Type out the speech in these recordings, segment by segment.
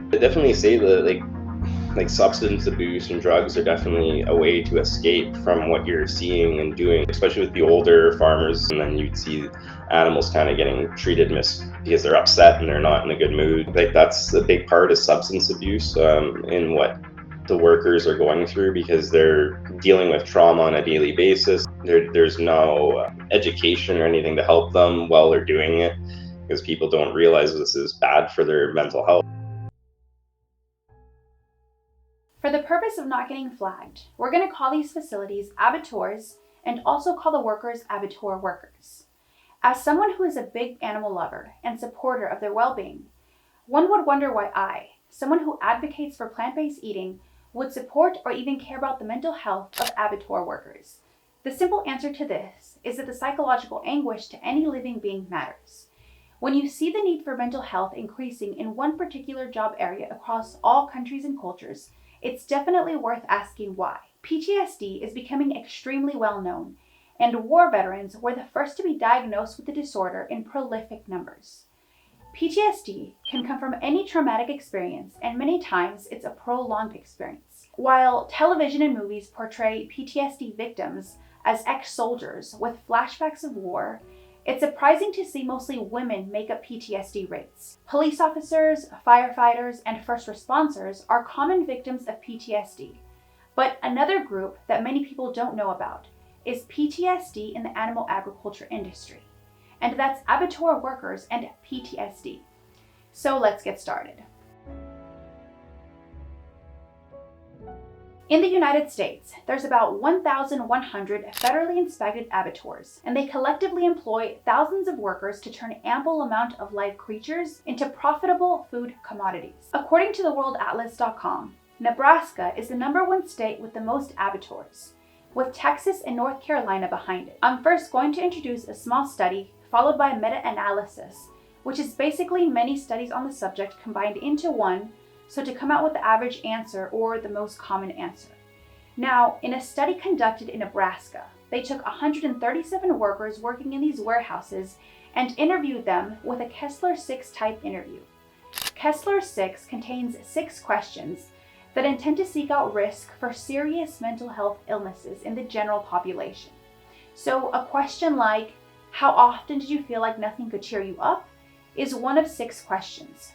I definitely say that like substance abuse and drugs are definitely a way to escape from what you're seeing and doing, especially with the older farmers. And then you'd see animals kind of getting treated because they're upset and they're not in a good mood. Like that's a big part of substance abuse in what the workers are going through because they're dealing with trauma on a daily basis. There's no education or anything to help them while they're doing it because people don't realize this is bad for their mental health. For the purpose of not getting flagged, we're going to call these facilities abattoirs and also call the workers abattoir workers. As someone who is a big animal lover and supporter of their well-being, one would wonder why I, someone who advocates for plant-based eating, would support or even care about the mental health of abattoir workers. The simple answer to this is that the psychological anguish to any living being matters. When you see the need for mental health increasing in one particular job area across all countries and cultures, it's definitely worth asking why. PTSD is becoming extremely well known, and war veterans were the first to be diagnosed with the disorder in prolific numbers. PTSD can come from any traumatic experience, and many times it's a prolonged experience. While television and movies portray PTSD victims as ex-soldiers with flashbacks of war, it's surprising to see mostly women make up PTSD rates. Police officers, firefighters, and first responders are common victims of PTSD. But another group that many people don't know about is PTSD in the animal agriculture industry. And that's abattoir workers and PTSD. So let's get started. In the United States, there's about 1,100 federally inspected abattoirs, and they collectively employ thousands of workers to turn ample amount of live creatures into profitable food commodities. According to theworldatlas.com, Nebraska is the #1 state with the most abattoirs, with Texas and North Carolina behind it. I'm first going to introduce a small study, followed by a meta-analysis, which is basically many studies on the subject combined into one, so to come out with the average answer or the most common answer. Now, in a study conducted in Nebraska, they took 137 workers working in these warehouses and interviewed them with a Kessler-6 type interview. Kessler-6 contains 6 questions that intend to seek out risk for serious mental health illnesses in the general population. So a question like, how often did you feel like nothing could cheer you up, is one of 6 questions.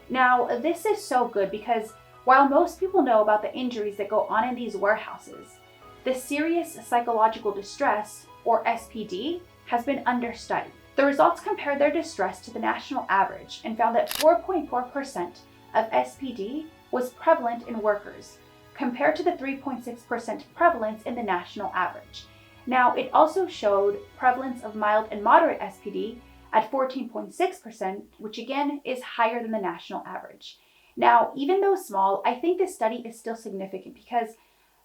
Now, this is so good because while most people know about the injuries that go on in these warehouses, the serious psychological distress, or SPD, has been understudied. The results compared their distress to the national average and found that 4.4% of SPD was prevalent in workers, compared to the 3.6% prevalence in the national average. Now, it also showed prevalence of mild and moderate SPD at 14.6%, which again is higher than the national average. Now, even though small, I think this study is still significant because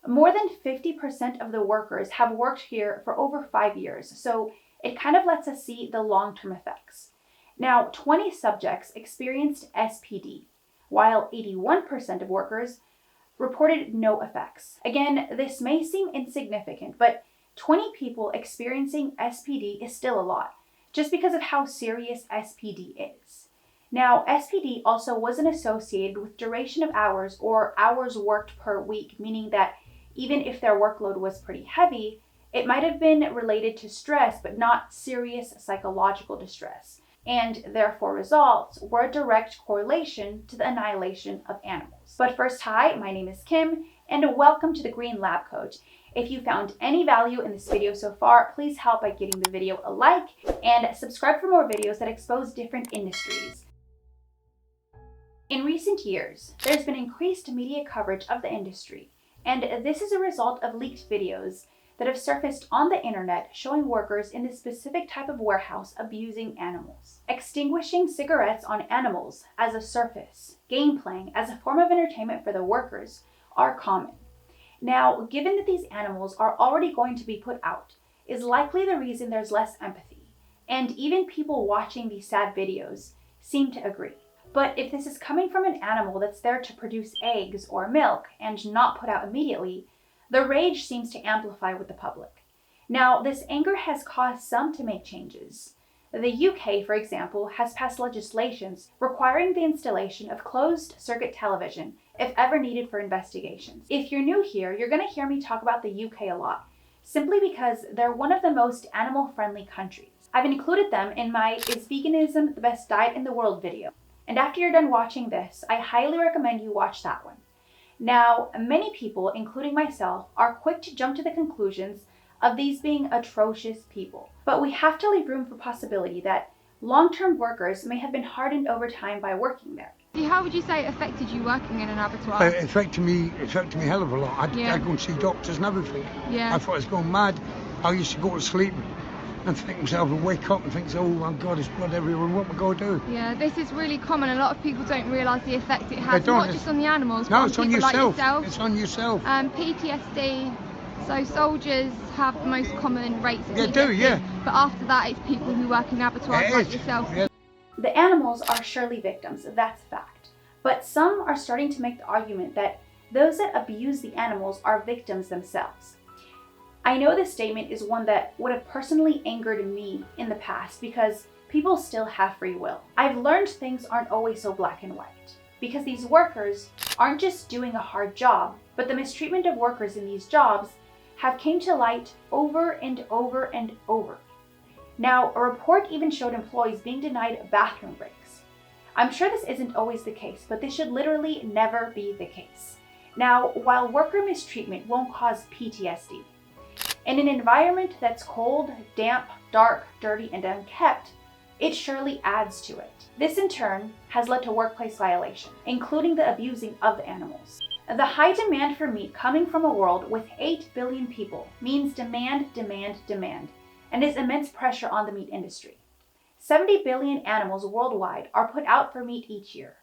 more than 50% of the workers have worked here for over 5 years, so it kind of lets us see the long-term effects. Now, 20 subjects experienced SPD, while 81% of workers reported no effects. Again, this may seem insignificant, but 20 people experiencing SPD is still a lot, just because of how serious SPD is. Now, SPD also wasn't associated with duration of hours or hours worked per week, meaning that even if their workload was pretty heavy, it might have been related to stress, but not serious psychological distress, and therefore results were a direct correlation to the annihilation of animals. But first, hi, my name is Kim, and welcome to the Green Lab Coach. If you found any value in this video so far, please help by giving the video a like and subscribe for more videos that expose different industries. In recent years, there's been increased media coverage of the industry, and this is a result of leaked videos that have surfaced on the internet showing workers in this specific type of warehouse abusing animals. Extinguishing cigarettes on animals as a surface, game playing as a form of entertainment for the workers are common. Now, given that these animals are already going to be put out, is likely the reason there's less empathy, and even people watching these sad videos seem to agree. But if this is coming from an animal that's there to produce eggs or milk and not put out immediately, the rage seems to amplify with the public. Now, this anger has caused some to make changes. The UK, for example, has passed legislations requiring the installation of closed-circuit television if ever needed for investigations. If you're new here, you're going to hear me talk about the UK a lot, simply because they're one of the most animal-friendly countries. I've included them in my Is Veganism the Best Diet in the World video. And after you're done watching this, I highly recommend you watch that one. Now, many people, including myself, are quick to jump to the conclusions of these being atrocious people. But we have to leave room for possibility that long-term workers may have been hardened over time by working there. How would you say it affected you working in an abattoir? It affected me a hell of a lot. I'd go and see doctors and everything. Yeah. I thought I was going mad. I used to go to sleep and think to myself and wake up and think, oh my God, there's blood everywhere, what am I going to do? Yeah, this is really common. A lot of people don't realise the effect it has, don't. not just on the animals, No, but it's on on people yourself. like yourself. It's on yourself. PTSD, so soldiers have the most common rates of PTSD. They do, yeah. But after that, it's people who work in abattoirs like yourself. Yeah. The animals are surely victims, that's a fact. But some are starting to make the argument that those that abuse the animals are victims themselves. I know this statement is one that would have personally angered me in the past because people still have free will. I've learned things aren't always so black and white because these workers aren't just doing a hard job, but the mistreatment of workers in these jobs have came to light over and over and over. Now, a report even showed employees being denied bathroom breaks. I'm sure this isn't always the case, but this should literally never be the case. Now, while worker mistreatment won't cause PTSD, in an environment that's cold, damp, dark, dirty, and unkept, it surely adds to it. This in turn has led to workplace violation, including the abusing of the animals. The high demand for meat coming from a world with 8 billion people means demand, demand, demand, and is immense pressure on the meat industry. 70 billion animals worldwide are put out for meat each year.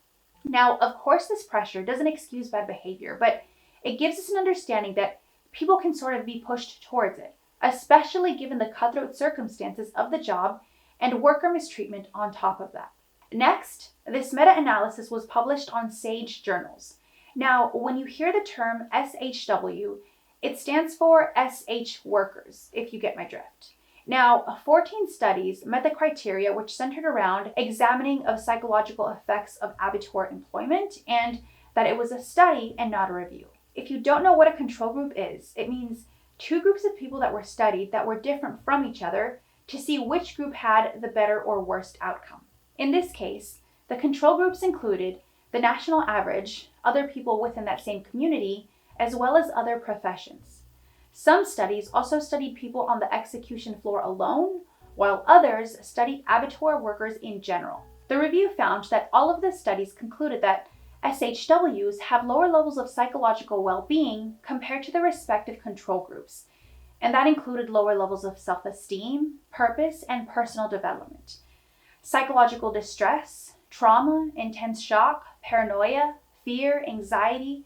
Now, of course, this pressure doesn't excuse bad behavior, but it gives us an understanding that people can sort of be pushed towards it, especially given the cutthroat circumstances of the job and worker mistreatment on top of that. Next, this meta-analysis was published on Sage Journals. Now, when you hear the term SHW, it stands for SH workers, if you get my drift. Now, 14 studies met the criteria which centered around examining of psychological effects of abattoir employment and that it was a study and not a review. If you don't know what a control group is, it means 2 groups of people that were studied that were different from each other to see which group had the better or worst outcome. In this case, the control groups included the national average, other people within that same community, as well as other professions. Some studies also studied people on the execution floor alone, while others studied abattoir workers in general. The review found that all of the studies concluded that SHWs have lower levels of psychological well-being compared to the respective control groups, and that included lower levels of self-esteem, purpose, and personal development. Psychological distress, trauma, intense shock, paranoia, fear, anxiety,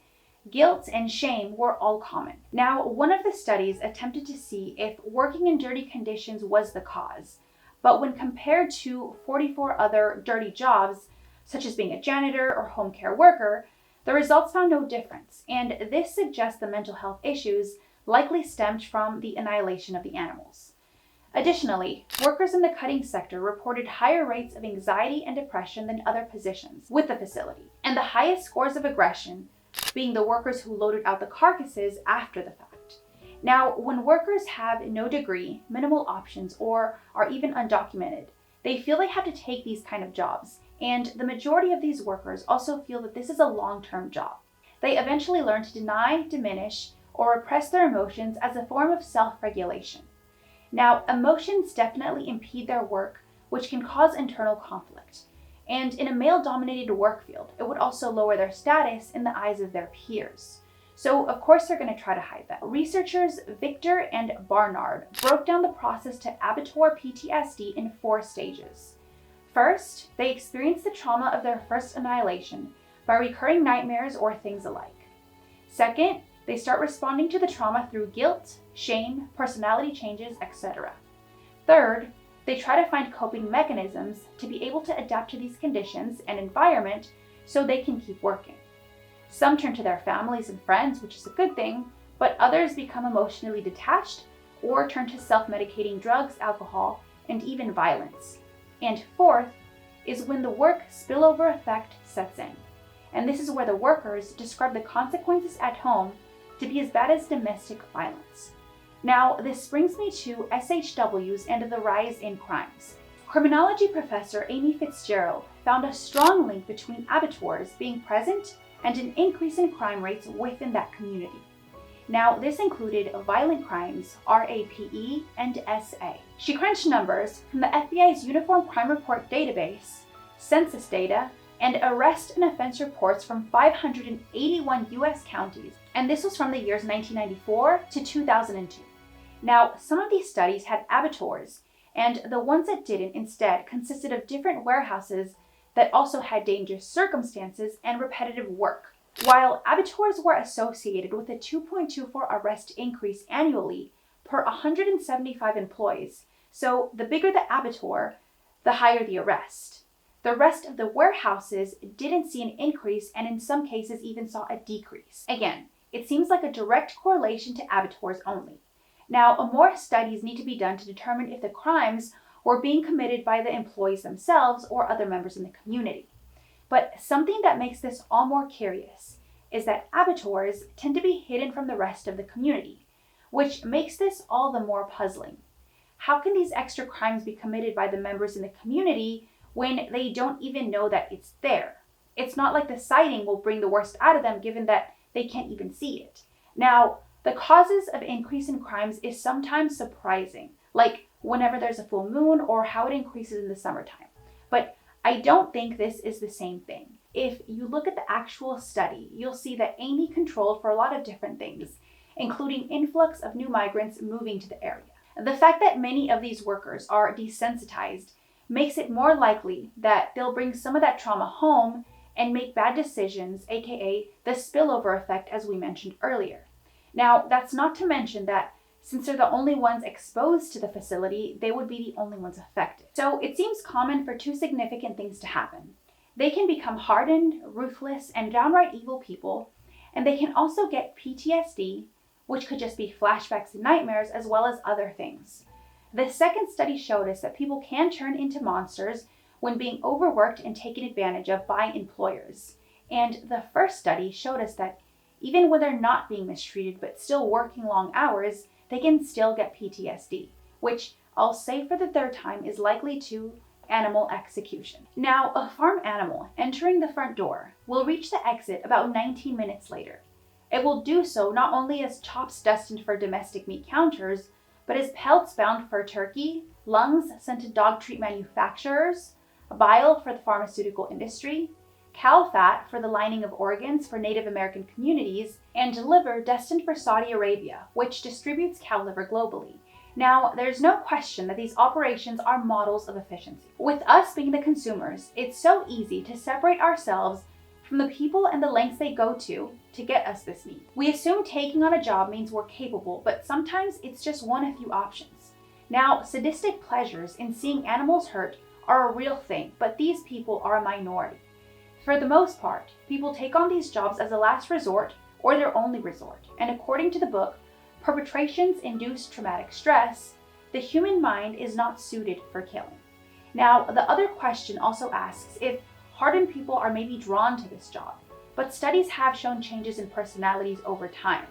guilt, and shame were all common. Now, one of the studies attempted to see if working in dirty conditions was the cause, but when compared to 44 other dirty jobs, such as being a janitor or home care worker, the results found no difference, and this suggests the mental health issues likely stemmed from the annihilation of the animals. Additionally, workers in the cutting sector reported higher rates of anxiety and depression than other positions with the facility, and the highest scores of aggression being the workers who loaded out the carcasses after the fact. Now, when workers have no degree, minimal options, or are even undocumented, they feel they have to take these kind of jobs, and the majority of these workers also feel that this is a long-term job. They eventually learn to deny, diminish, or repress their emotions as a form of self-regulation. Now, emotions definitely impede their work, which can cause internal conflict. And in a male-dominated work field, it would also lower their status in the eyes of their peers. So, of course, they're going to try to hide that. Researchers Victor and Barnard broke down the process to abattoir PTSD in 4 stages. First, they experience the trauma of their first annihilation by recurring nightmares or things alike. Second, they start responding to the trauma through guilt, shame, personality changes, etc. Third, they try to find coping mechanisms to be able to adapt to these conditions and environment so they can keep working. Some turn to their families and friends, which is a good thing, but others become emotionally detached or turn to self-medicating drugs, alcohol, and even violence. And fourth is when the work spillover effect sets in. And this is where the workers describe the consequences at home to be as bad as domestic violence. Now, this brings me to SHWs and the rise in crimes. Criminology professor Amy Fitzgerald found a strong link between abattoirs being present and an increase in crime rates within that community. Now, this included violent crimes, RAPE, and SA. She crunched numbers from the FBI's Uniform Crime Report database, census data, and arrest and offense reports from 581 US counties, and this was from the years 1994 to 2002. Now, some of these studies had abattoirs, and the ones that didn't instead consisted of different warehouses that also had dangerous circumstances and repetitive work. While abattoirs were associated with a 2.24 arrest increase annually per 175 employees, so the bigger the abattoir, the higher the arrest. The rest of the warehouses didn't see an increase and in some cases even saw a decrease. Again, it seems like a direct correlation to abattoirs only. Now, more studies need to be done to determine if the crimes were being committed by the employees themselves or other members in the community. But something that makes this all more curious is that abattoirs tend to be hidden from the rest of the community, which makes this all the more puzzling. How can these extra crimes be committed by the members in the community when they don't even know that it's there? It's not like the sighting will bring the worst out of them given that they can't even see it. Now, the causes of increase in crimes is sometimes surprising, like whenever there's a full moon or how it increases in the summertime. But I don't think this is the same thing. If you look at the actual study, you'll see that Amy controlled for a lot of different things, including influx of new migrants moving to the area. The fact that many of these workers are desensitized makes it more likely that they'll bring some of that trauma home and make bad decisions, aka the spillover effect as we mentioned earlier. Now, that's not to mention that since they're the only ones exposed to the facility, they would be the only ones affected. So it seems common for two significant things to happen. They can become hardened, ruthless, and downright evil people, and they can also get PTSD, which could just be flashbacks and nightmares, as well as other things. The second study showed us that people can turn into monsters when being overworked and taken advantage of by employers. And the first study showed us that even when they're not being mistreated but still working long hours, they can still get PTSD, which I'll say for the third time is likely to animal execution. Now, a farm animal entering the front door will reach the exit about 19 minutes later. It will do so not only as chops destined for domestic meat counters, but as pelts bound for turkey, lungs sent to dog treat manufacturers, bile for the pharmaceutical industry, cow fat for the lining of organs for Native American communities, and liver destined for Saudi Arabia, which distributes cow liver globally. Now, there's no question that these operations are models of efficiency. With us being the consumers, it's so easy to separate ourselves from the people and the lengths they go to get us this meat. We assume taking on a job means we're capable, but sometimes it's just one of few options. Now, sadistic pleasures in seeing animals hurt are a real thing, but these people are a minority. For the most part, people take on these jobs as a last resort or their only resort, and according to the book, Perpetrations Induce Traumatic Stress, the human mind is not suited for killing. Now, the other question also asks if hardened people are maybe drawn to this job, but studies have shown changes in personalities over time.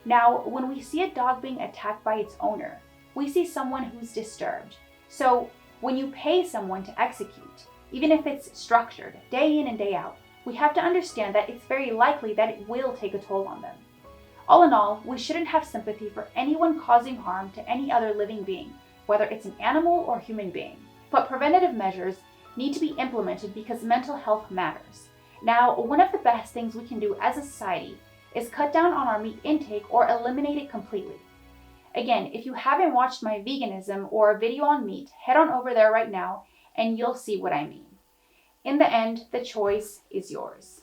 Now, when we see a dog being attacked by its owner, we see someone who's disturbed. So, when you pay someone to execute, even if it's structured, day in and day out, we have to understand that it's very likely that it will take a toll on them. All in all, we shouldn't have sympathy for anyone causing harm to any other living being, whether it's an animal or human being. But preventative measures need to be implemented because mental health matters. Now, one of the best things we can do as a society is cut down on our meat intake or eliminate it completely. Again, if you haven't watched my veganism or video on meat, head on over there right now and you'll see what I mean. In the end, the choice is yours.